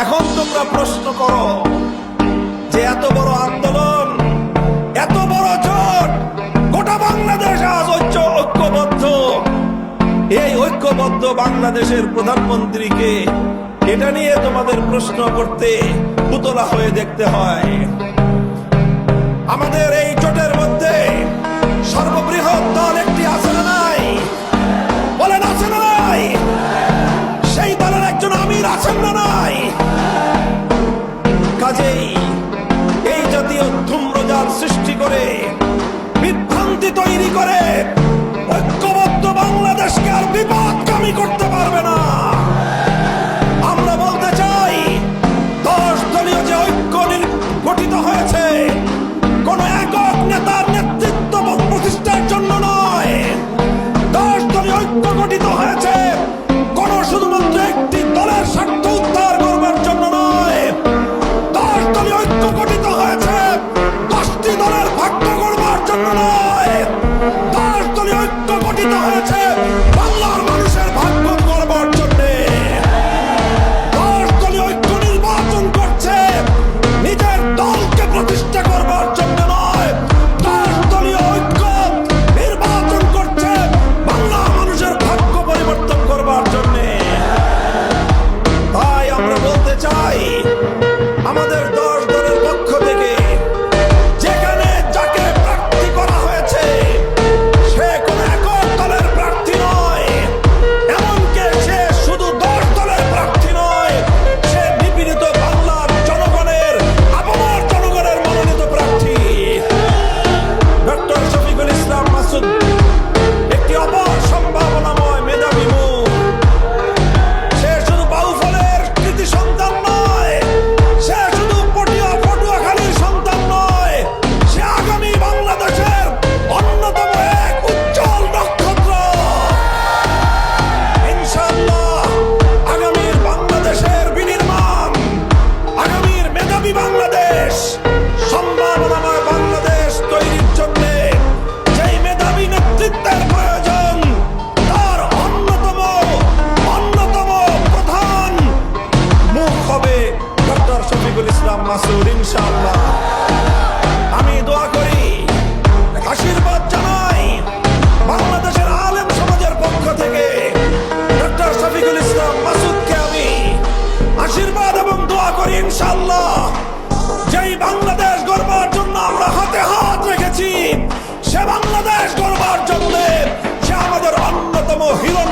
এখন তোমরা প্রশ্ন করো যে এত বড় আন্দোলন, এত বড় জোট, গোটা বাংলাদেশ আজ ঐক্যবদ্ধ, এই ঐক্যবদ্ধ বাংলাদেশের প্রধানমন্ত্রীকে এটা নিয়ে তোমাদের প্রশ্ন করতে পুতলা হয়ে দেখতে হয়। আমাদের এই জোটের মধ্যে সর্ববৃহৎ দল একটি আছে না নাই? বলেন আছে না নাই? সেই দলের একজন আমির আছেন না নাই? কাজেই এই জাতীয় ধূম্রজাল সৃষ্টি করে, বিভ্রান্তি তৈরি করে ঐক্যবদ্ধ বাংলাদেশকে আর বিপদগামী করতে পারবে না। আমরা বলতে চাই 10 দলীয় যে ঐক্য গঠিত হয়েছে কোন একক নেতার নেতৃত্ব প্রতিষ্ঠার জন্য নয়। 10 দলীয় ঐক্য গঠিত হয়েছে কোন শুধুমাত্র একটি দলের স্বার্থ উদ্ধার করবার জন্য নয়। 10 দলীয় ঐক্য গঠিত হয়েছে 10টি দলের ভাগ্য করবার জন্য নয়। 10 দলীয় ঐক্য গঠিত হয়েছে বাংলার মানুষের ভাগ্য করবার জন্য। 10 দলীয় ঐক্য নির্বাচন করছে নিজের দলকে প্রতিষ্ঠা করবার জন্য নয়। 10 দলীয় ঐক্য নির্বাচন করছে বাংলার মানুষের ভাগ্য পরিবর্তন করবার জন্য। তাই আমরা বলতে চাই আমাদের 10 দলের পক্ষ থেকে যেখানে যাকে প্রার্থী করা হয়েছে সে কোন একক দলের প্রার্থী নয়, এমনকি সে শুধু 10 দলের প্রার্থী নয়, সে নিপীড়িত বাংলার জনগণের, আপামর জনগণের মনোনীত প্রার্থী। ডক্টর শফিকুল ইসলাম মাসুদ একটি অপার সম্ভাবনাময় মেধাবী মুখ। সে শুধু বাউফলের কৃতি সন্তান নয়, সে শুধু পটুয়াখালীর সন্তান নয়, সে আগামী বাংলাদেশের অন্যতম এক উজ্জ্বল নক্ষত্র। ইনশাআল্লাহ আগামীর বাংলাদেশের বিনির্মাণ, আগামীর মেধাবী বাংলাদেশ, সম্ভাবনাময় বাংলাদেশ তৈরির জন্য যেই মেধাবী নেতৃত্বের প্রয়োজন তার অন্যতম প্রধান মুখ হবে ডক্টর শফিকুল ইসলাম মাসুদ। ইনশাআল্লাহ আমি দোয়া করি, আশীর্বাদ জানাই বাংলাদেশের আলেম সমাজের পক্ষ থেকে ডক্টর শফিকুল ইসলাম মাসুদকে আমি আশীর্বাদ এবং দোয়া করি। ইনশাআল্লাহ যেই বাংলাদেশ গড়বার জন্য আমরা হাতে হাত রেখেছি, সে বাংলাদেশ গড়বার জন্য সে আমাদের অন্যতম হিরণ